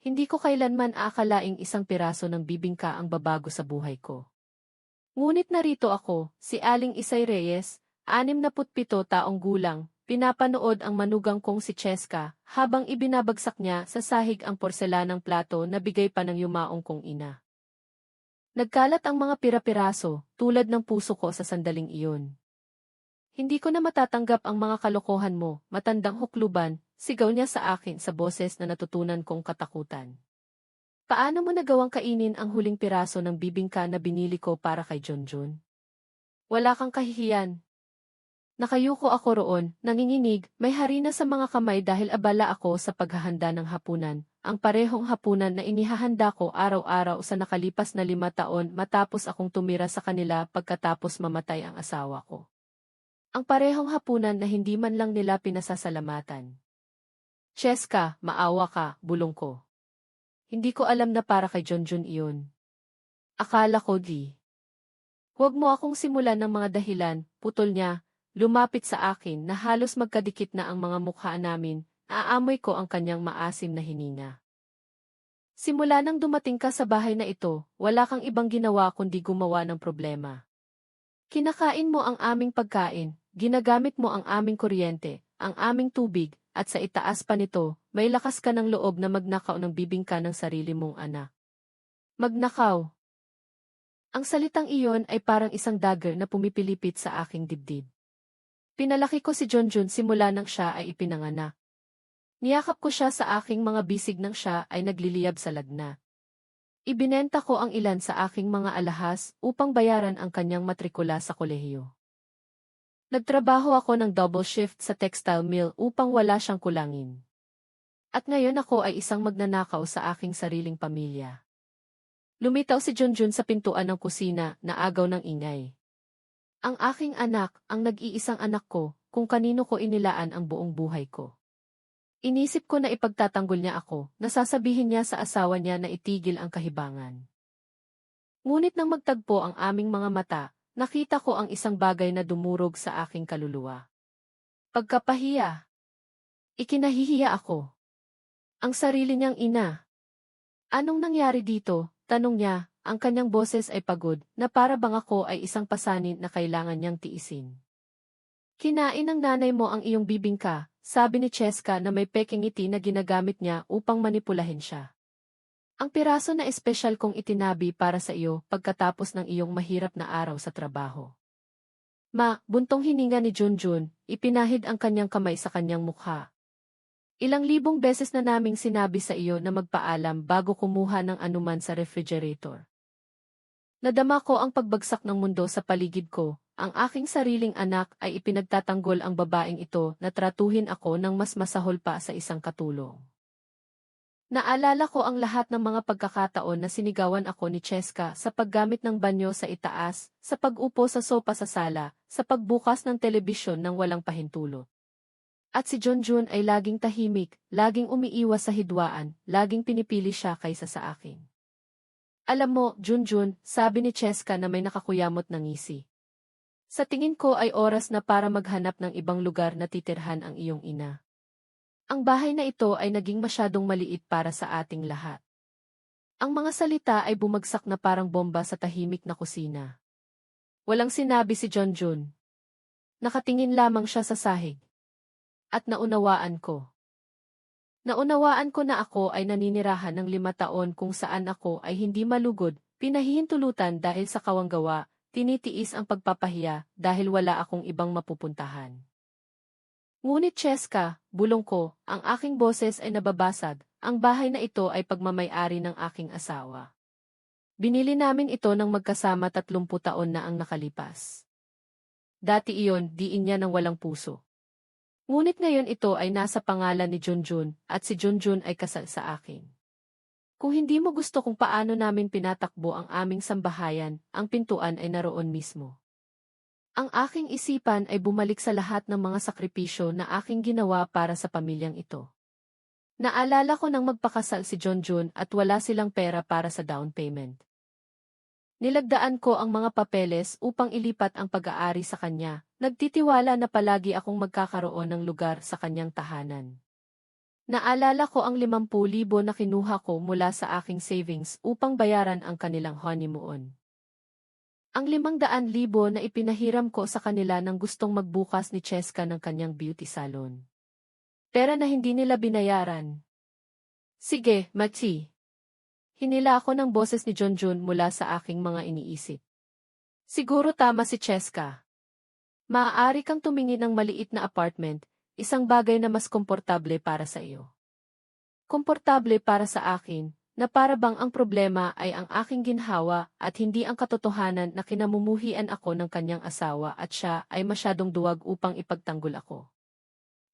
Hindi ko kailanman aakalaing isang piraso ng bibingka ang babago sa buhay ko. Ngunit narito ako, si Aling Isay Reyes, 67 taong gulang, pinapanood ang manugang kong si Cheska, habang ibinabagsak niya sa sahig ang porselanang plato na bigay pa ng yumaong kong ina. Nagkalat ang mga pira-piraso, tulad ng puso ko sa sandaling iyon. Hindi ko na matatanggap ang mga kalokohan mo, matandang hukluban, sigaw niya sa akin sa boses na natutunan kong katakutan. Paano mo nagawang kainin ang huling piraso ng bibingka na binili ko para kay Junjun? Wala kang kahihiyan. Nakayuko ako roon, nanginginig, may harina sa mga kamay dahil abala ako sa paghahanda ng hapunan, ang parehong hapunan na inihahanda ko araw-araw sa nakalipas na 5 taon matapos akong tumira sa kanila pagkatapos mamatay ang asawa ko. Ang parehong hapunan na hindi man lang nila pinasasalamatan. Cheska, maawa ka, bulong ko. Hindi ko alam na para kay Junjun iyon. Akala ko di. Huwag mo akong simulan ng mga dahilan, putol niya, lumapit sa akin na halos magkadikit na ang mga mukha namin, aamoy ko ang kanyang maasim na hininga. Simula nang dumating ka sa bahay na ito, wala kang ibang ginawa kundi gumawa ng problema. Kinakain mo ang aming pagkain, ginagamit mo ang aming kuryente, ang aming tubig, at sa itaas pa nito, may lakas ka ng loob na magnakaw ng bibingka ng sarili mong anak. Magnakaw. Ang salitang iyon ay parang isang dagger na pumipilipit sa aking dibdib. Pinalaki ko si Junjun simula nang siya ay ipinanganak. Niyakap ko siya sa aking mga bisig nang siya ay nagliliyab sa lagna. Ibinenta ko ang ilan sa aking mga alahas upang bayaran ang kanyang matrikula sa kolehiyo. Nagtrabaho ako ng double shift sa textile mill upang wala siyang kulangin. At ngayon ako ay isang magnanakaw sa aking sariling pamilya. Lumitaw si Junjun sa pintuan ng kusina na agaw ng ingay. Ang aking anak, ang nag-iisang anak ko, kung kanino ko inilaan ang buong buhay ko. Inisip ko na ipagtatanggol niya ako, nasasabihin niya sa asawa niya na itigil ang kahibangan. Ngunit nang magtagpo ang aming mga mata, nakita ko ang isang bagay na dumurog sa aking kaluluwa. Pagkapahiya. Ikinahihiya ako. Ang sarili niyang ina. Anong nangyari dito? Tanong niya, ang kanyang boses ay pagod, na para bang ako ay isang pasanin na kailangan niyang tiisin. Kinain ng nanay mo ang iyong bibingka, sabi ni Cheska na may peking ngiti na ginagamit niya upang manipulahin siya. Ang piraso na espesyal kong itinabi para sa iyo pagkatapos ng iyong mahirap na araw sa trabaho. Buntong hininga ni Junjun, ipinahid ang kanyang kamay sa kanyang mukha. Ilang libong beses na naming sinabi sa iyo na magpaalam bago kumuha ng anuman sa refrigerator. Nadama ko ang pagbagsak ng mundo sa paligid ko, ang aking sariling anak ay ipinagtatanggol ang babaeng ito na tratuhin ako ng mas masahol pa sa isang katulong. Naalala ko ang lahat ng mga pagkakataon na sinigawan ako ni Cheska sa paggamit ng banyo sa itaas, sa pag-upo sa sopa sa sala, sa pagbukas ng telebisyon ng walang pahintulot. At si Junjun ay laging tahimik, laging umiiwas sa hidwaan, laging pinipili siya kaysa sa akin. Alam mo, Junjun, sabi ni Cheska na may nakakuyamot na ngisi. Sa tingin ko ay oras na para maghanap ng ibang lugar na titirhan ang iyong ina. Ang bahay na ito ay naging masyadong maliit para sa ating lahat. Ang mga salita ay bumagsak na parang bomba sa tahimik na kusina. Walang sinabi si Junjun. Nakatingin lamang siya sa sahig. At naunawaan ko. Naunawaan ko na ako ay naninirahan ng 5 taon kung saan ako ay hindi malugod, pinahihintulutan dahil sa kawanggawa, tinitiis ang pagpapahiya dahil wala akong ibang mapupuntahan. Ngunit Cheska, bulong ko, ang aking boses ay nababasag, ang bahay na ito ay pagmamay-ari ng aking asawa. Binili namin ito ng magkasama 30 taon na ang nakalipas. Dati iyon, diin niya ng walang puso. Ngunit ngayon ito ay nasa pangalan ni Junjun, at si Junjun ay kasal sa akin. Kung hindi mo gusto kung paano namin pinatakbo ang aming sambahayan, ang pintuan ay naroon mismo. Ang aking isipan ay bumalik sa lahat ng mga sakripisyo na aking ginawa para sa pamilyang ito. Naalala ko nang magpakasal si Junjun at wala silang pera para sa down payment. Nilagdaan ko ang mga papeles upang ilipat ang pag-aari sa kanya, nagtitiwala na palagi akong magkakaroon ng lugar sa kanyang tahanan. Naalala ko ang 50,000 na kinuha ko mula sa aking savings upang bayaran ang kanilang honeymoon. Ang 500,000 na ipinahiram ko sa kanila nang gustong magbukas ni Cheska ng kanyang beauty salon. Pera na hindi nila binayaran. Sige, Machi. Hinila ako ng boses ni Junjun mula sa aking mga iniisip. Siguro tama si Cheska. Maaari kang tumingin ng maliit na apartment, isang bagay na mas komportable para sa iyo. Komportable para sa akin, na para bang ang problema ay ang aking ginhawa at hindi ang katotohanan na kinamumuhian ako ng kanyang asawa at siya ay masyadong duwag upang ipagtanggol ako.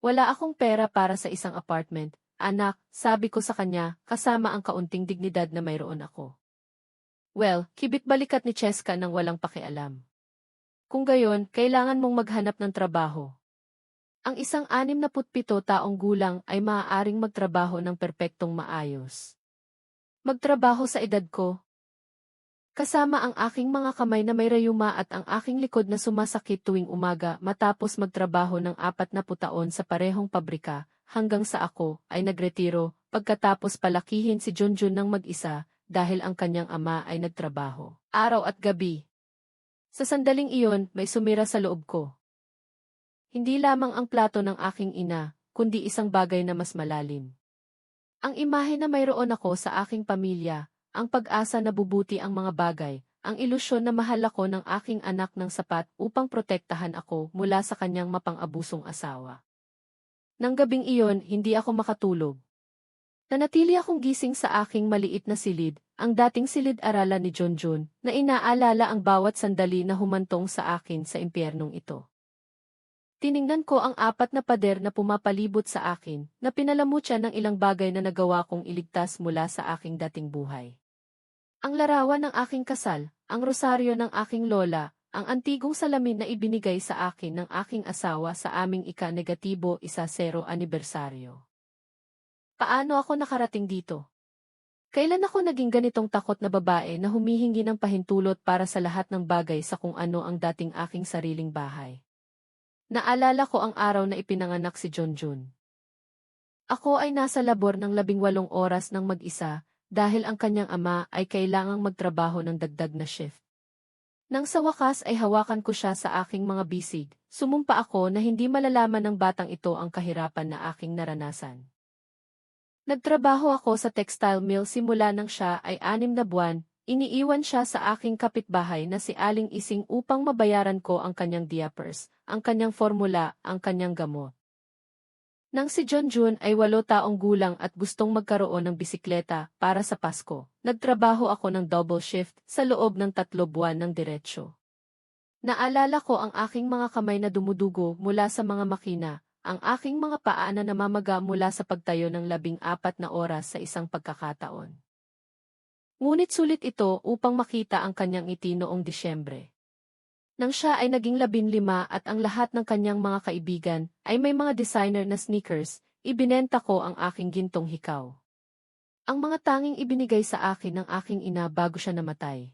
Wala akong pera para sa isang apartment, anak, sabi ko sa kanya, kasama ang kaunting dignidad na mayroon ako. Well, kibit balikat ni Cheska nang walang pakialam. Kung gayon, kailangan mong maghanap ng trabaho. Ang isang 67 taong gulang ay maaaring magtrabaho ng perpektong maayos. Magtrabaho sa edad ko. Kasama ang aking mga kamay na may rayuma at ang aking likod na sumasakit tuwing umaga matapos magtrabaho ng 40 taon sa parehong pabrika, hanggang sa ako ay nagretiro, pagkatapos palakihin si Junjun ng mag-isa, dahil ang kanyang ama ay nagtrabaho, araw at gabi. Sa sandaling iyon, may sumira sa loob ko. Hindi lamang ang plato ng aking ina, kundi isang bagay na mas malalim. Ang imahe na mayroon ako sa aking pamilya, ang pag-asa na bubuti ang mga bagay, ang ilusyon na mahal ako ng aking anak ng sapat upang protektahan ako mula sa kanyang mapang-abusong asawa. Nang gabing iyon, hindi ako makatulog. Nanatili akong gising sa aking maliit na silid, ang dating silid-aralan ni Junjun, na inaalala ang bawat sandali na humantong sa akin sa impyernong ito. Tiningnan ko ang 4 na pader na pumapalibot sa akin, na pinalamutya ng ilang bagay na nagawa kong iligtas mula sa aking dating buhay. Ang larawan ng aking kasal, ang rosaryo ng aking lola, ang antigong salamin na ibinigay sa akin ng aking asawa sa aming ika-negatibo 10 anibersaryo. Paano ako nakarating dito? Kailan ako naging ganitong takot na babae na humihingi ng pahintulot para sa lahat ng bagay sa kung ano ang dating aking sariling bahay? Naalala ko ang araw na ipinanganak si Junjun. Ako ay nasa labor ng 18 oras ng mag-isa dahil ang kanyang ama ay kailangang magtrabaho ng dagdag na shift. Nang sa wakas ay hawakan ko siya sa aking mga bisig, sumumpa ako na hindi malalaman ng batang ito ang kahirapan na aking naranasan. Nagtrabaho ako sa textile mill simula nang siya ay 6 na buwan. Iniiwan siya sa aking kapitbahay na si Aling Ising upang mabayaran ko ang kanyang diapers, ang kanyang formula, ang kanyang gamot. Nang si Junjun ay 8 taong gulang at gustong magkaroon ng bisikleta para sa Pasko, nagtrabaho ako ng double shift sa loob ng 3 buwan ng diretsyo. Naalala ko ang aking mga kamay na dumudugo mula sa mga makina, ang aking mga paa na namamaga mula sa pagtayo ng 14 na oras sa isang pagkakataon. Ngunit sulit ito upang makita ang kanyang ngiti noong Disyembre. Nang siya ay naging 15 at ang lahat ng kanyang mga kaibigan ay may mga designer na sneakers, ibinenta ko ang aking gintong hikaw. Ang mga tanging ibinigay sa akin ng aking ina bago siya namatay.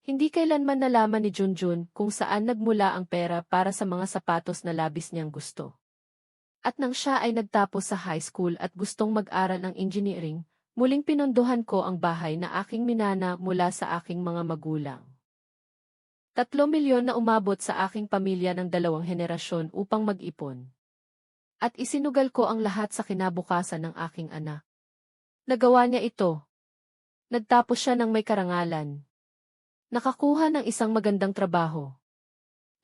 Hindi kailanman nalaman ni Junjun kung saan nagmula ang pera para sa mga sapatos na labis niyang gusto. At nang siya ay nagtapos sa high school at gustong mag-aral ng engineering, muling pinondohan ko ang bahay na aking minana mula sa aking mga magulang. 3 milyon na umabot sa aking pamilya ng 2 henerasyon upang mag-ipon. At isinugal ko ang lahat sa kinabukasan ng aking anak. Nagawa niya ito. Nagtapos siya ng may karangalan. Nakakuha ng isang magandang trabaho.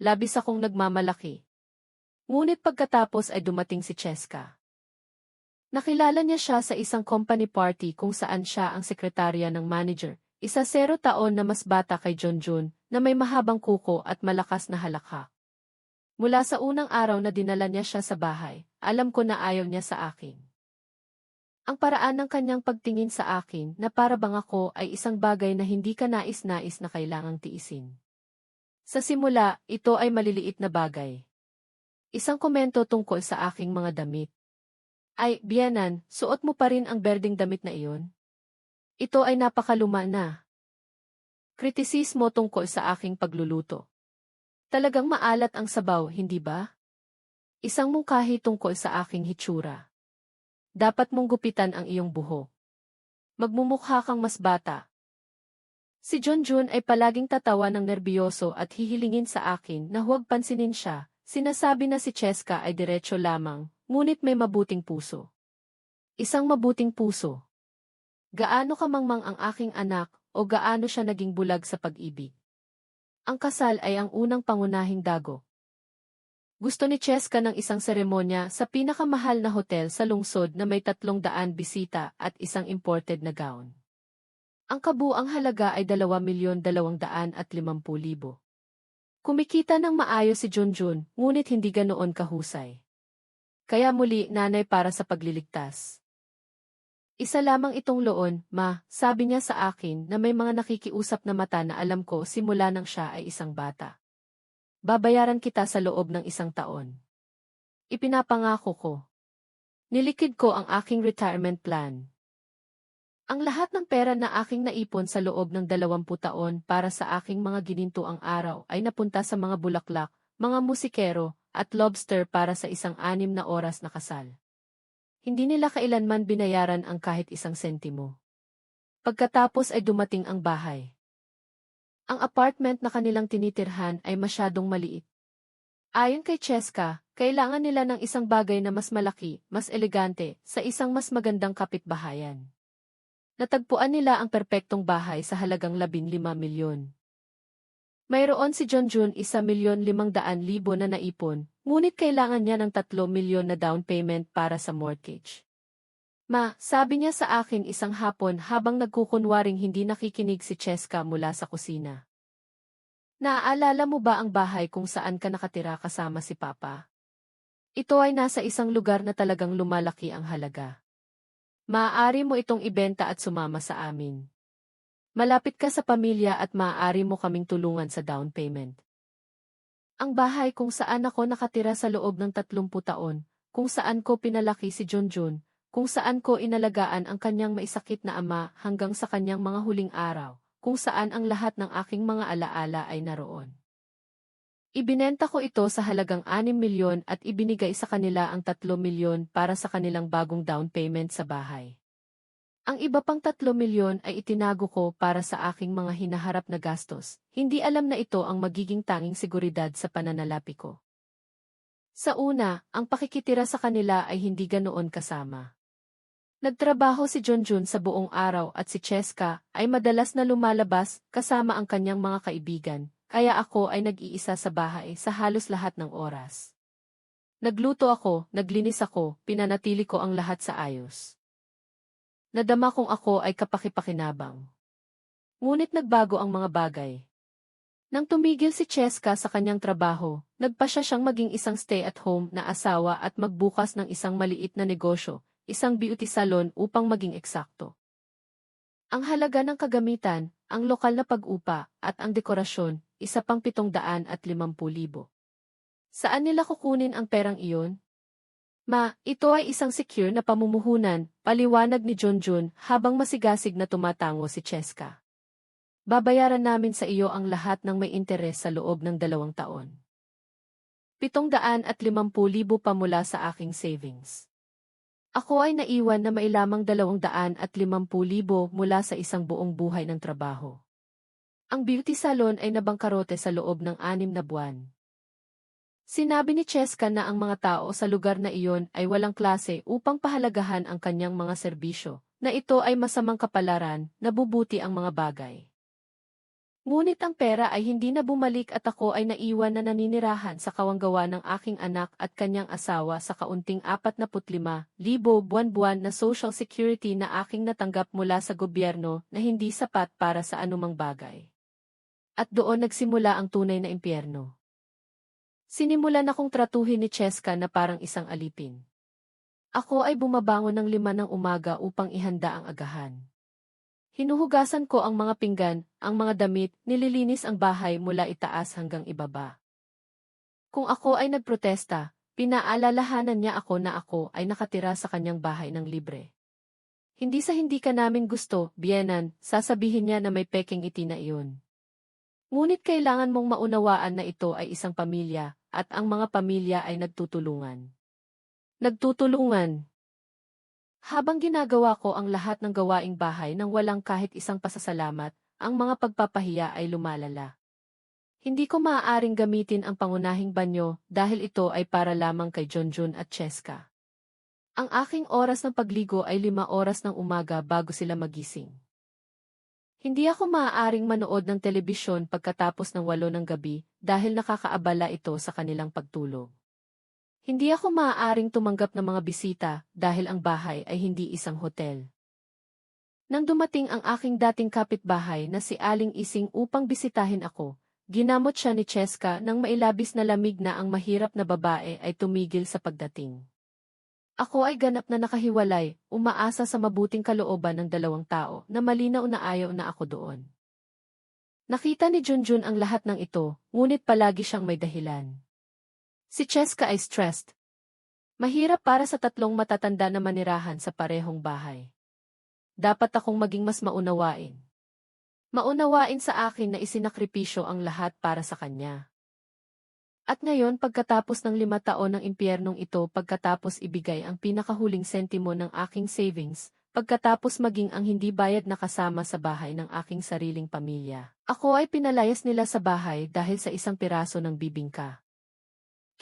Labis akong nagmamalaki. Ngunit pagkatapos ay dumating si Cheska. Nakilala niya siya sa isang company party kung saan siya ang sekretarya ng manager, 0 taon na mas bata kay Junjun, na may mahabang kuko at malakas na halakhak. Mula sa unang araw na dinala niya siya sa bahay, alam ko na ayaw niya sa akin. Ang paraan ng kanyang pagtingin sa akin na para bang ako ay isang bagay na hindi ka nais-nais na kailangang tiisin. Sa simula, ito ay maliliit na bagay. Isang komento tungkol sa aking mga damit. Ay, biyanan, suot mo pa rin ang berdeng damit na iyon? Ito ay napakaluma na. Kritisismo tungkol sa aking pagluluto. Talagang maalat ang sabaw, hindi ba? Isang mungkahi tungkol sa aking hitsura. Dapat mong gupitan ang iyong buhok. Magmumukha kang mas bata. Si Junjun ay palaging tatawa ng nerbiyoso at hihilingin sa akin na huwag pansinin siya. Sinasabi na si Cheska ay diretso lamang, ngunit may mabuting puso. Isang mabuting puso. Gaano kamangmang ang aking anak o gaano siya naging bulag sa pag-ibig. Ang kasal ay ang unang pangunahing dagok. Gusto ni Cheska ng isang seremonya sa pinakamahal na hotel sa lungsod na may 300 bisita at isang imported na gown. Ang kabuang halaga ay 2,250,000. Kumikita ng maayos si Junjun, ngunit hindi ganoon kahusay. Kaya muli nanay para sa pagliligtas. Isa lamang itong loon, ma, sabi niya sa akin na may mga nakikiusap na mata na alam ko simula nang siya ay isang bata. Babayaran kita sa loob ng 1 taon. Ipinapangako ko. Nilikid ko ang aking retirement plan. Ang lahat ng pera na aking naipon sa loob ng 20 taon para sa aking mga ginintuang araw ay napunta sa mga bulaklak, mga musikero, at lobster para sa isang 6 na oras na kasal. Hindi nila kailanman binayaran ang kahit 1 sentimo. Pagkatapos ay dumating ang bahay. Ang apartment na kanilang tinitirhan ay masyadong maliit. Ayon kay Cheska, kailangan nila ng isang bagay na mas malaki, mas elegante, sa isang mas magandang kapitbahayan. Natagpuan nila ang perpektong bahay sa halagang 15 milyon. Mayroon si Junjun 1,500,000 na naipon, ngunit kailangan niya ng 3 milyon na down payment para sa mortgage. Ma, sabi niya sa akin isang hapon habang nagkukunwaring hindi nakikinig si Cheska mula sa kusina. Naaalala mo ba ang bahay kung saan ka nakatira kasama si Papa? Ito ay nasa isang lugar na talagang lumalaki ang halaga. Maaari mo itong ibenta at sumama sa amin. Malapit ka sa pamilya at maaari mo kaming tulungan sa down payment. Ang bahay kung saan ako nakatira sa loob ng 30 taon, kung saan ko pinalaki si Junjun, kung saan ko inalagaan ang kanyang maisakit na ama hanggang sa kanyang mga huling araw, kung saan ang lahat ng aking mga alaala ay naroon. Ibinenta ko ito sa halagang 6 milyon at ibinigay sa kanila ang 3 milyon para sa kanilang bagong down payment sa bahay. Ang iba pang 3 milyon ay itinago ko para sa aking mga hinaharap na gastos. Hindi alam na ito ang magiging tanging seguridad sa pananalapi ko. Sa una, ang pakikitira sa kanila ay hindi ganoon kasama. Nagtrabaho si Junjun sa buong araw at si Cheska ay madalas na lumalabas kasama ang kanyang mga kaibigan. Kaya ako ay nag-iisa sa bahay sa halos lahat ng oras. Nagluto ako, naglinis ako, pinanatili ko ang lahat sa ayos. Nadama kong ako ay kapakipakinabang. Ngunit nagbago ang mga bagay. Nang tumigil si Cheska sa kanyang trabaho, nagpasya siyang maging isang stay-at-home na asawa at magbukas ng isang maliit na negosyo, isang beauty salon upang maging eksakto. Ang halaga ng kagamitan, ang lokal na pag-upa, at ang dekorasyon, isa pang 750,000. Saan nila kukunin ang perang iyon? Ma, ito ay isang secure na pamumuhunan, paliwanag ni Junjun habang masigasig na tumatango si Cheska. Babayaran namin sa iyo ang lahat ng may interes sa loob ng 2 taon. 750,000 pa mula sa aking savings. Ako ay naiwan na may lamang 250,000 mula sa isang buong buhay ng trabaho. Ang beauty salon ay nabangkarote sa loob ng 6 na buwan. Sinabi ni Cheska na ang mga tao sa lugar na iyon ay walang klase upang pahalagahan ang kanyang mga serbisyo, na ito ay masamang kapalaran, nabubuti ang mga bagay. Ngunit ang pera ay hindi na bumalik at ako ay naiwan na naninirahan sa kawanggawa ng aking anak at kanyang asawa sa kaunting 45,000 buwan-buwan na social security na aking natanggap mula sa gobyerno na hindi sapat para sa anumang bagay. At doon nagsimula ang tunay na impyerno. Sinimulan akong tratuhin ni Cheska na parang isang alipin. Ako ay bumabangon ng 5 ng umaga upang ihanda ang agahan. Hinuhugasan ko ang mga pinggan, ang mga damit, nililinis ang bahay mula itaas hanggang ibaba. Kung ako ay nagprotesta, pinaalalahanan niya ako na ako ay nakatira sa kanyang bahay ng libre. Hindi sa hindi ka namin gusto, biyenan, sasabihin niya na may peking itina iyon. Ngunit kailangan mong maunawaan na ito ay isang pamilya, at ang mga pamilya ay nagtutulungan. Nagtutulungan. Habang ginagawa ko ang lahat ng gawaing bahay nang walang kahit isang pasasalamat, ang mga pagpapahiya ay lumalala. Hindi ko maaaring gamitin ang pangunahing banyo dahil ito ay para lamang kay Junjun at Cheska. Ang aking oras ng pagligo ay 5 oras ng umaga bago sila magising. Hindi ako maaaring manood ng telebisyon pagkatapos ng 8 ng gabi dahil nakakaabala ito sa kanilang pagtulog. Hindi ako maaaring tumanggap ng mga bisita dahil ang bahay ay hindi isang hotel. Nang dumating ang aking dating kapitbahay na si Aling Ising upang bisitahin ako, ginamot siya ni Cheska nang mailabis na lamig na ang mahirap na babae ay tumigil sa pagdating. Ako ay ganap na nakahiwalay, umaasa sa mabuting kalooban ng 2 tao na malinaw na ayaw na ako doon. Nakita ni Junjun ang lahat ng ito, ngunit palagi siyang may dahilan. Si Cheska ay stressed. Mahirap para sa 3 matatanda na manirahan sa parehong bahay. Dapat akong maging mas maunawain. Maunawain sa akin na isinakripisyo ang lahat para sa kanya. At ngayon pagkatapos ng 5 taon ng impyernong ito pagkatapos ibigay ang pinakahuling sentimo ng aking savings, pagkatapos maging ang hindi bayad na kasama sa bahay ng aking sariling pamilya, ako ay pinalayas nila sa bahay dahil sa isang piraso ng bibingka.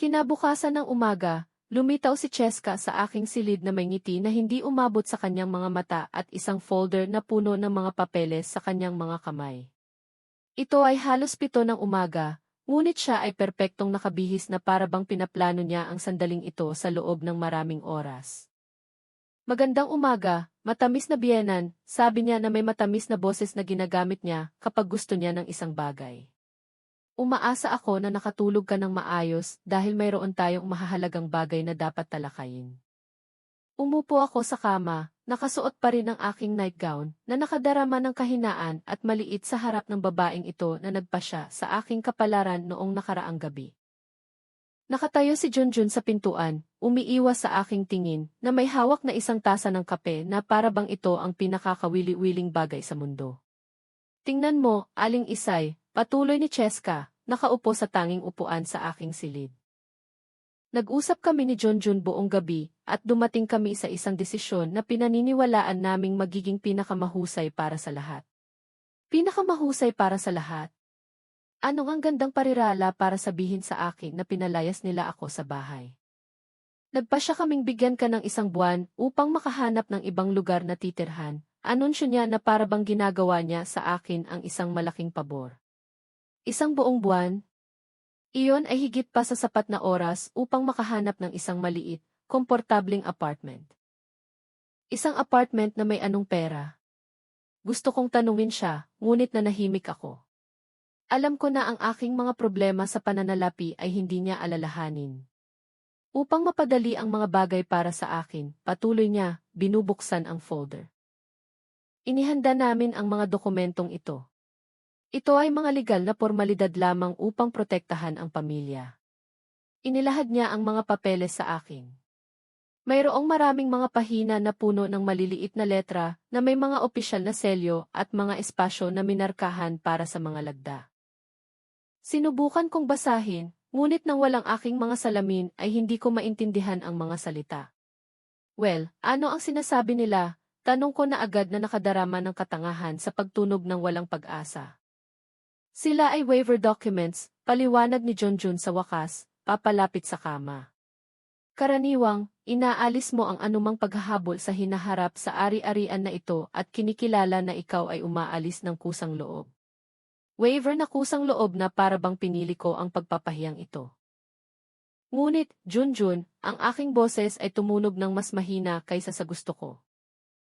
Kinabukasan ng umaga, lumitaw si Cheska sa aking silid na may ngiti na hindi umabot sa kanyang mga mata at isang folder na puno ng mga papeles sa kanyang mga kamay. Ito ay halos 7 ng umaga, ngunit siya ay perpektong nakabihis na para bang pinaplano niya ang sandaling ito sa loob ng maraming oras. Magandang umaga, matamis na biyenan, sabi niya na may matamis na boses na ginagamit niya kapag gusto niya ng isang bagay. Umaasa ako na nakatulog ka ng maayos dahil mayroon tayong mahahalagang bagay na dapat talakayin. Umupo ako sa kama, nakasuot pa rin ang aking nightgown na nakadarama ng kahinaan at maliit sa harap ng babaeng ito na nagpasya sa aking kapalaran noong nakaraang gabi. Nakatayo si Junjun sa pintuan, umiiwas sa aking tingin na may hawak na isang tasa ng kape na para bang ito ang pinakakawili-wiling bagay sa mundo. Tingnan mo, Aling Isay, patuloy ni Cheska, nakaupo sa tanging upuan sa aking silid. Nag-usap kami ni Junjun buong gabi at dumating kami sa isang desisyon na pinaniniwalaan naming magiging pinakamahusay para sa lahat. Pinakamahusay para sa lahat? Anong ang gandang parirala para sabihin sa akin na pinalayas nila ako sa bahay? Nagpasya kaming bigyan ka ng 1 buwan upang makahanap ng ibang lugar na titirhan. Anunsyo niya na para bang ginagawa niya sa akin ang isang malaking pabor. 1 buong buwan? Iyon ay higit pa sa sapat na oras upang makahanap ng isang maliit, komportabling apartment. Isang apartment na may anong pera. Gusto kong tanungin siya, ngunit nanahimik ako. Alam ko na ang aking mga problema sa pananalapi ay hindi niya alalahanin. Upang mapadali ang mga bagay para sa akin, patuloy niya, binubuksan ang folder. Inihanda namin ang mga dokumentong ito. Ito ay mga legal na pormalidad lamang upang protektahan ang pamilya. Inilahad niya ang mga papeles sa akin. Mayroong maraming mga pahina na puno ng maliliit na letra na may mga opisyal na selyo at mga espasyo na minarkahan para sa mga lagda. Sinubukan kong basahin, ngunit nang walang aking mga salamin ay hindi ko maintindihan ang mga salita. Well, ano ang sinasabi nila? Tanong ko na agad na nakadarama ng katangahan sa pagtunog ng walang pag-asa. Sila ay waiver documents, paliwanag ni Junjun sa wakas, papalapit sa kama. Karaniwang, inaalis mo ang anumang paghahabol sa hinaharap sa ari-arian na ito at kinikilala na ikaw ay umaalis ng kusang loob. Waiver na kusang loob na para bang pinili ko ang pagpapahiyang ito. Ngunit, Junjun, ang aking boses ay tumunog ng mas mahina kaysa sa gusto ko.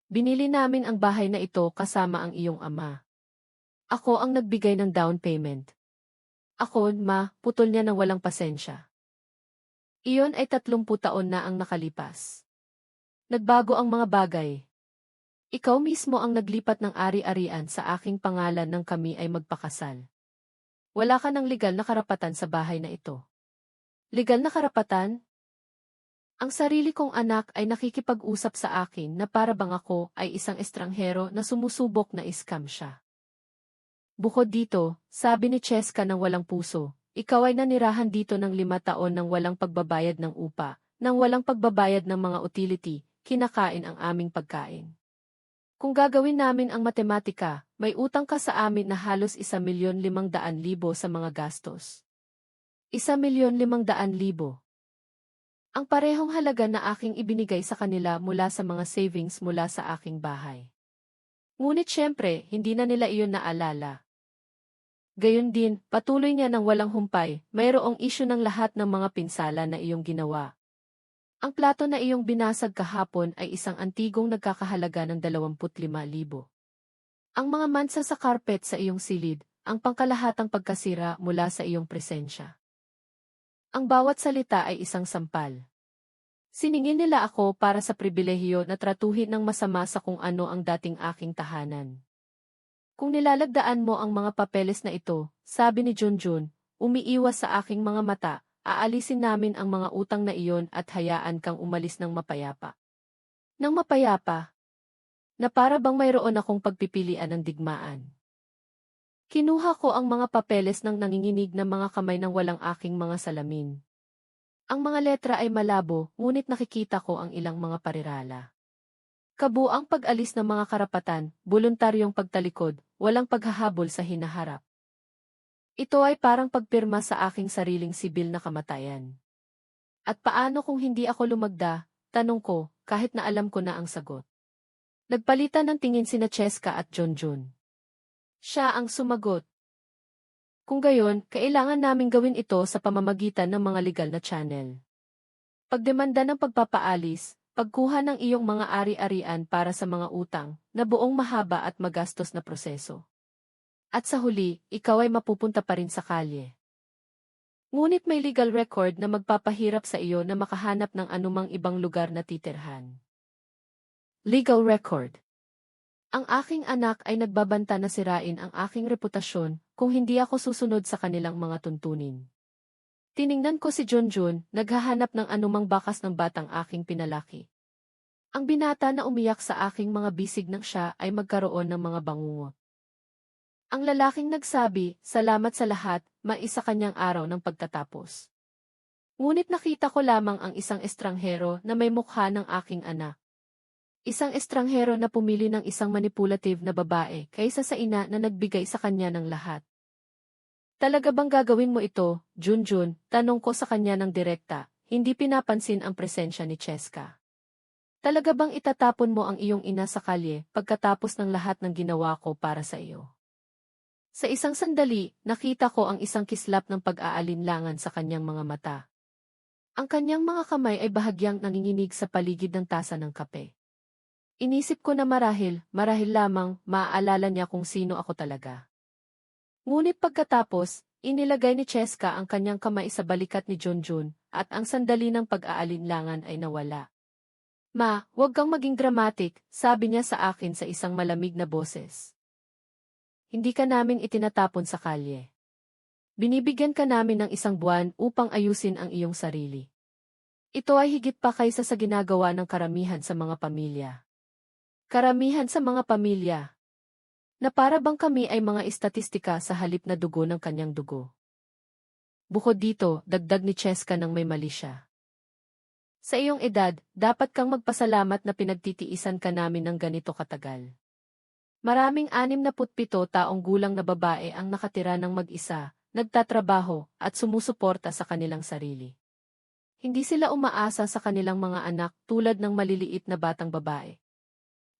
Binili namin ang bahay na ito kasama ang iyong ama. Ako ang nagbigay ng down payment. Ako, putol niya ng walang pasensya. Iyon ay 30 taon na ang nakalipas. Nagbago ang mga bagay. Ikaw mismo ang naglipat ng ari-arian sa aking pangalan nang kami ay magpakasal. Wala ka ng legal na karapatan sa bahay na ito. Legal na karapatan? Ang sarili kong anak ay nakikipag-usap sa akin na para bang ako ay isang estranghero na sumusubok na iskam siya. Bukod dito, sabi ni Cheska ng walang puso, ikaw ay nanirahan dito ng 5 taon nang walang pagbabayad ng upa, nang walang pagbabayad ng mga utility, kinakain ang aming pagkain. Kung gagawin namin ang matematika, may utang ka sa amin na halos 1,500,000 sa mga gastos. 1,500,000. Ang parehong halaga na aking ibinigay sa kanila mula sa mga savings mula sa aking bahay. Ngunit syempre, hindi na nila iyon naalala. Gayon din, patuloy niya ng walang humpay, mayroong isyu ng lahat ng mga pinsala na iyong ginawa. Ang plato na iyong binasag kahapon ay isang antigong nagkakahalaga ng 25,000. Ang mga mansa sa carpet sa iyong silid, ang pangkalahatang pagkasira mula sa iyong presensya. Ang bawat salita ay isang sampal. Siningil nila ako para sa pribilehiyo na tratuhin ng masama sa kung ano ang dating aking tahanan. Kung nilalagdaan mo ang mga papeles na ito, sabi ni Junjun, umiiwas sa aking mga mata, aalisin namin ang mga utang na iyon at hayaan kang umalis ng mapayapa. Nang mapayapa, na para bang mayroon akong pagpipilian ng digmaan. Kinuha ko ang mga papeles ng nanginginig na mga kamay ng walang aking mga salamin. Ang mga letra ay malabo, ngunit nakikita ko ang ilang mga parirala. Kabuang pag-alis ng mga karapatan, voluntaryong pagtalikod, walang paghahabol sa hinaharap. Ito ay parang pagpirma sa aking sariling sibil na kamatayan. At paano kung hindi ako lumagda, tanong ko, kahit na alam ko na ang sagot. Nagpalitan ng tingin sina Cheska at Junjun. Siya ang sumagot. Kung gayon, kailangan naming gawin ito sa pamamagitan ng mga legal na channel. Pagdemanda ng pagpapaalis, pagkuha ng iyong mga ari-arian para sa mga utang, na buong mahaba at magastos na proseso. At sa huli, ikaw ay mapupunta pa rin sa kalye. Ngunit may legal record na magpapahirap sa iyo na makahanap ng anumang ibang lugar na titirhan. Legal record. Ang aking anak ay nagbabanta na sirain ang aking reputasyon kung hindi ako susunod sa kanilang mga tuntunin. Tiningnan ko si Junjun, naghahanap ng anumang bakas ng batang aking pinalaki. Ang binata na umiyak sa aking mga bisig nang siya ay magkaroon ng mga bangungot. Ang lalaking nagsabi, salamat sa lahat, maisa kanyang araw ng pagtatapos. Ngunit nakita ko lamang ang isang estranghero na may mukha ng aking anak. Isang estranghero na pumili ng isang manipulative na babae kaysa sa ina na nagbigay sa kanya ng lahat. Talaga bang gagawin mo ito, Junjun? Tanong ko sa kanya ng direkta, hindi pinapansin ang presensya ni Cheska. Talaga bang itatapon mo ang iyong ina sa kalye pagkatapos ng lahat ng ginawa ko para sa iyo? Sa isang sandali, nakita ko ang isang kislap ng pag-aalinlangan sa kanyang mga mata. Ang kanyang mga kamay ay bahagyang nanginginig sa paligid ng tasa ng kape. Inisip ko na marahil lamang, maaalala niya kung sino ako talaga. Ngunit pagkatapos, inilagay ni Cheska ang kanyang kamay sa balikat ni Junjun, at ang sandali ng pag-aalinlangan ay nawala. Ma, huwag kang maging dramatic, sabi niya sa akin sa isang malamig na boses. Hindi ka namin itinatapon sa kalye. Binibigyan ka namin ng 1 buwan upang ayusin ang iyong sarili. Ito ay higit pa kaysa sa ginagawa ng karamihan sa mga pamilya. Karamihan sa mga pamilya. Na para bang kami ay mga estatistika sa halip na dugo ng kanyang dugo. Bukod dito, dagdag ni Cheska nang may mali siya. Sa iyong edad, dapat kang magpasalamat na pinagtitiisan ka namin ng ganito katagal. Maraming 67 taong gulang na babae ang nakatira ng mag-isa, nagtatrabaho, at sumusuporta sa kanilang sarili. Hindi sila umaasa sa kanilang mga anak tulad ng maliliit na batang babae.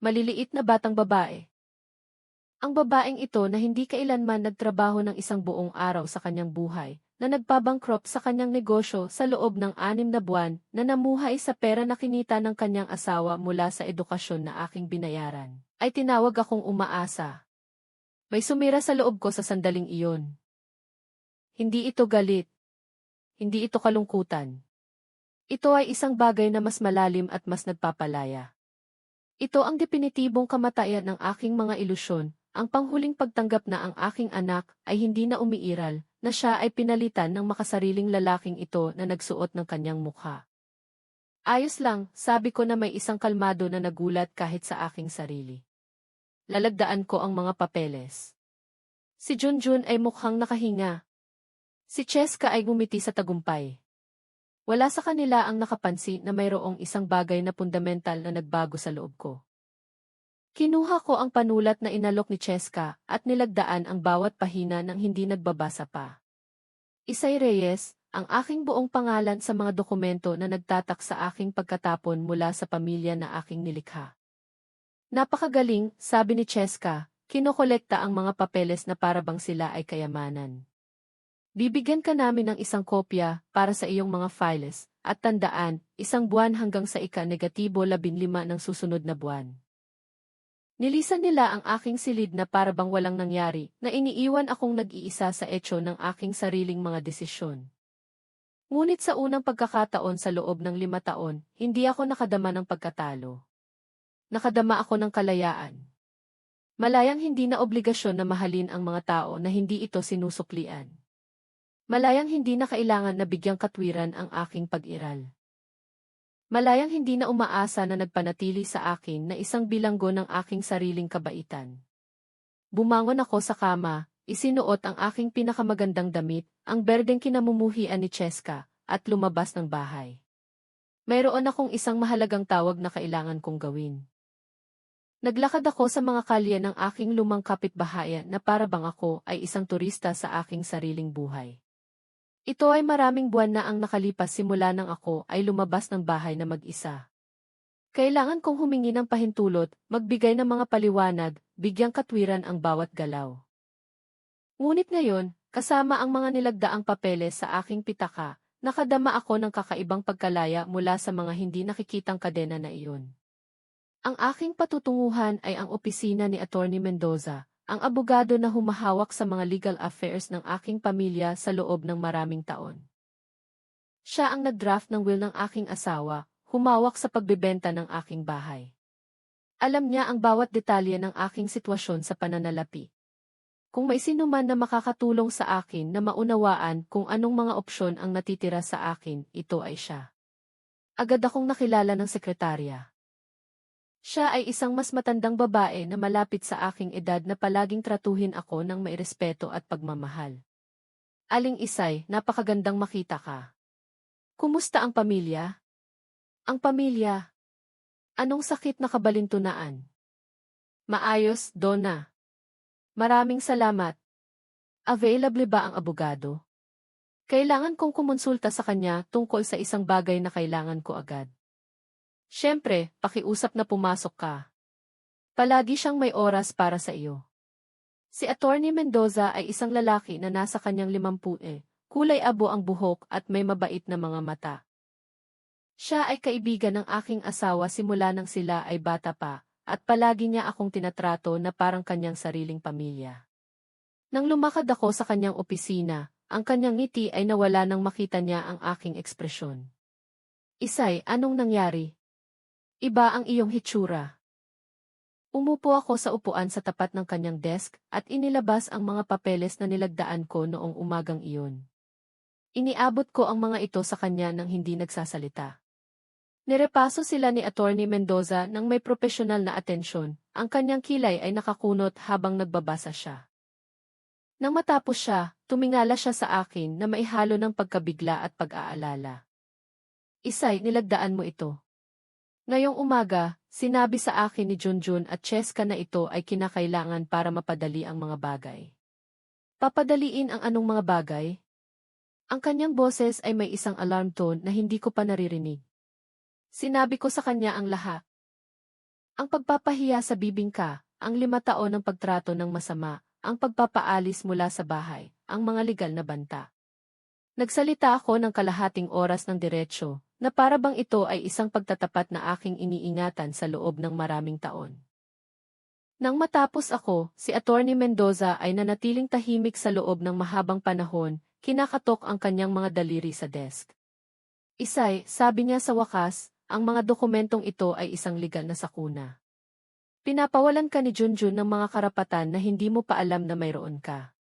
Maliliit na batang babae. Ang babaeng ito na hindi kailanman nagtrabaho ng 1 buong araw sa kanyang buhay, na nagbabankrupt sa kanyang negosyo sa loob ng 6 na buwan, na namuhay sa pera na kinita ng kanyang asawa mula sa edukasyon na aking binayaran, ay tinawag akong umaasa. May sumira sa loob ko sa sandaling iyon. Hindi ito galit. Hindi ito kalungkutan. Ito ay isang bagay na mas malalim at mas nagpapalaya. Ito ang definitibong kamatayan ng aking mga ilusyon, ang panghuling pagtanggap na ang aking anak ay hindi na umiiral, na siya ay pinalitan ng makasariling lalaking ito na nagsuot ng kanyang mukha. Ayos lang, sabi ko na may isang kalmado na nagulat kahit sa aking sarili. Lalagdaan ko ang mga papeles. Si Junjun ay mukhang nakahinga. Si Cheska ay ngumiti sa tagumpay. Wala sa kanila ang nakapansin na mayroong isang bagay na fundamental na nagbago sa loob ko. Kinuha ko ang panulat na inalok ni Cheska at nilagdaan ang bawat pahina ng hindi nagbabasa pa. Isay Reyes, ang aking buong pangalan sa mga dokumento na nagtatak sa aking pagkatapon mula sa pamilya na aking nilikha. Napakagaling, sabi ni Cheska, kinokolekta ang mga papeles na parabang sila ay kayamanan. Bibigyan ka namin ng isang kopya para sa iyong mga files, at tandaan, 1 buwan hanggang sa ika-15 ng susunod na buwan. Nilisan nila ang aking silid na parabang walang nangyari, na iniiwan akong nag-iisa sa etyo ng aking sariling mga desisyon. Ngunit sa unang pagkakataon sa loob ng 5 taon, hindi ako nakadama ng pagkatalo. Nakadama ako ng kalayaan. Malayang hindi na obligasyon na mahalin ang mga tao na hindi ito sinusuklian. Malayang hindi na kailangan na bigyang katwiran ang aking pag-iral. Malayang hindi na umaasa na nagpanatili sa akin na isang bilanggo ng aking sariling kabaitan. Bumangon ako sa kama, isinuot ang aking pinakamagandang damit, ang berdeng kinamumuhian ni Cheska, at lumabas ng bahay. Mayroon akong isang mahalagang tawag na kailangan kong gawin. Naglakad ako sa mga kalye ng aking lumang kapitbahayan na parabang ako ay isang turista sa aking sariling buhay. Ito ay maraming buwan na ang nakalipas simula nang ako ay lumabas ng bahay na mag-isa. Kailangan kong humingi ng pahintulot, magbigay ng mga paliwanag, bigyang katwiran ang bawat galaw. Ngunit ngayon, kasama ang mga nilagdaang papeles sa aking pitaka, nakadama ako ng kakaibang pagkalaya mula sa mga hindi nakikitang kadena na iyon. Ang aking patutunguhan ay ang opisina ni Attorney Mendoza, ang abogado na humahawak sa mga legal affairs ng aking pamilya sa loob ng maraming taon. Siya ang nag-draft ng will ng aking asawa, humawak sa pagbebenta ng aking bahay. Alam niya ang bawat detalye ng aking sitwasyon sa pananalapi. Kung may sino man na makakatulong sa akin na maunawaan kung anong mga opsyon ang natitira sa akin, ito ay siya. Agad akong nakilala ng sekretarya. Siya ay isang mas matandang babae na malapit sa aking edad na palaging tratuhin ako ng may respeto at pagmamahal. Aling Isay, napakagandang makita ka. Kumusta ang pamilya? Ang pamilya? Anong sakit na kabalintunaan? Maayos, Donna. Maraming salamat. Available ba ang abogado? Kailangan kong kumonsulta sa kanya tungkol sa isang bagay na kailangan ko agad. Siyempre, pakiusap na pumasok ka. Palagi siyang may oras para sa iyo. Si Attorney Mendoza ay isang lalaki na nasa kanyang 50, kulay abo ang buhok at may mabait na mga mata. Siya ay kaibigan ng aking asawa simula nang sila ay bata pa, at palagi niya akong tinatrato na parang kanyang sariling pamilya. Nang lumakad ako sa kanyang opisina, ang kanyang ngiti ay nawala nang makita niya ang aking ekspresyon. Isay, anong nangyari? Iba ang iyong hitsura. Umupo ako sa upuan sa tapat ng kanyang desk at inilabas ang mga papeles na nilagdaan ko noong umagang iyon. Iniabot ko ang mga ito sa kanya nang hindi nagsasalita. Nirepaso sila ni Attorney Mendoza nang may profesional na atensyon, ang kanyang kilay ay nakakunot habang nagbabasa siya. Nang matapos siya, tumingala siya sa akin na maihalo ng pagkabigla at pag-aalala. Isay, nilagdaan mo ito. Ngayong umaga, sinabi sa akin ni Junjun at Cheska na ito ay kinakailangan para mapadali ang mga bagay. Papadaliin ang anong mga bagay? Ang kanyang boses ay may isang alarm tone na hindi ko pa naririnig. Sinabi ko sa kanya ang lahat. Ang pagpapahiya sa bibingka, ang 5 taon ng pagtrato ng masama, ang pagpapaalis mula sa bahay, ang mga legal na banta. Nagsalita ako ng kalahating oras ng diretsyo, na para bang ito ay isang pagtatapat na aking iniingatan sa loob ng maraming taon. Nang matapos ako, si Attorney Mendoza ay nanatiling tahimik sa loob ng mahabang panahon, kinakatok ang kanyang mga daliri sa desk. Isay, sabi niya sa wakas, ang mga dokumentong ito ay isang legal na sakuna. Pinapawalan ka ni Junjun ng mga karapatan na hindi mo pa alam na mayroon ka.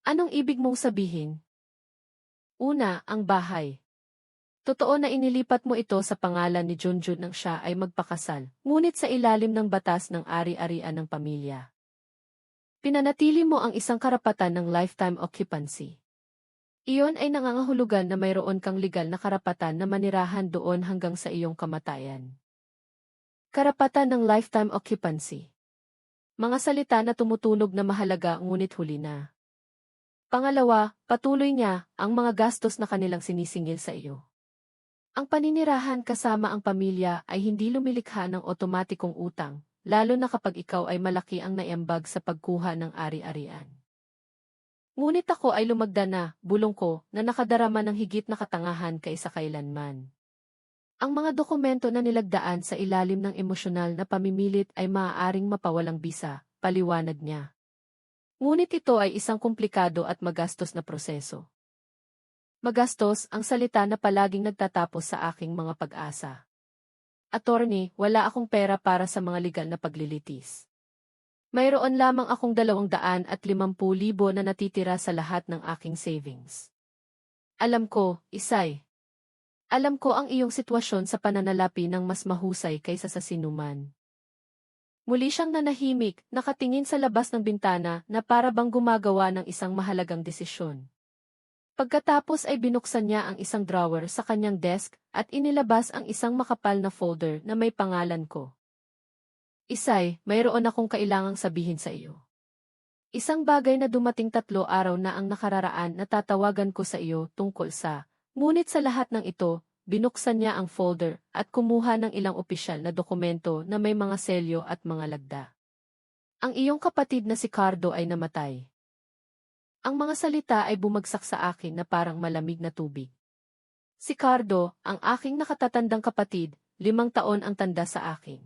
Anong ibig mong sabihin? Una, ang bahay. Totoo na inilipat mo ito sa pangalan ni Junjun nang siya ay magpakasal, ngunit sa ilalim ng batas ng ari-arian ng pamilya. Pinanatili mo ang isang karapatan ng lifetime occupancy. Iyon ay nangangahulugan na mayroon kang legal na karapatan na manirahan doon hanggang sa iyong kamatayan. Karapatan ng lifetime occupancy. Mga salita na tumutunog na mahalaga ngunit huli na. Pangalawa, patuloy niya ang mga gastos na kanilang sinisingil sa iyo. Ang paninirahan kasama ang pamilya ay hindi lumilikha ng otomatikong utang, lalo na kapag ikaw ay malaki ang naiambag sa pagkuha ng ari-arian. Ngunit ako ay lumagda na, bulong ko, na nakadarama ng higit na katangahan kaysa kailanman. Ang mga dokumento na nilagdaan sa ilalim ng emosyonal na pamimilit ay maaaring mapawalang bisa, paliwanag niya. Ngunit ito ay isang komplikado at magastos na proseso. Magastos ang salita na palaging nagtatapos sa aking mga pag-asa. Attorney, wala akong pera para sa mga legal na paglilitis. Mayroon lamang akong 250,000 na natitira sa lahat ng aking savings. Alam ko, Isay. Alam ko ang iyong sitwasyon sa pananalapi ng mas mahusay kaysa sa sinuman. Muli siyang nanahimik, nakatingin sa labas ng bintana na para bang gumagawa ng isang mahalagang desisyon. Pagkatapos ay binuksan niya ang isang drawer sa kanyang desk at inilabas ang isang makapal na folder na may pangalan ko. Isay, mayroon akong kailangang sabihin sa iyo. Isang bagay na dumating 3 araw na ang nakararaan na tatawagan ko sa iyo tungkol sa, ngunit sa lahat ng ito, binuksan niya ang folder at kumuha ng ilang opisyal na dokumento na may mga selyo at mga lagda. Ang iyong kapatid na si Cardo ay namatay. Ang mga salita ay bumagsak sa akin na parang malamig na tubig. Si Cardo, ang aking nakatatandang kapatid, 5 taon ang tanda sa akin.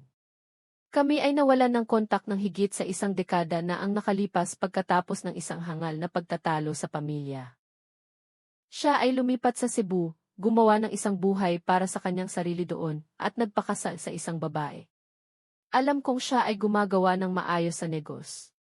Kami ay nawalan ng kontak ng higit sa 1 dekada na ang nakalipas pagkatapos ng isang hangal na pagtatalo sa pamilya. Siya ay lumipat sa Cebu, gumawa ng isang buhay para sa kanyang sarili doon, at nagpakasal sa isang babae. Alam kong siya ay gumagawa ng maayos sa negos.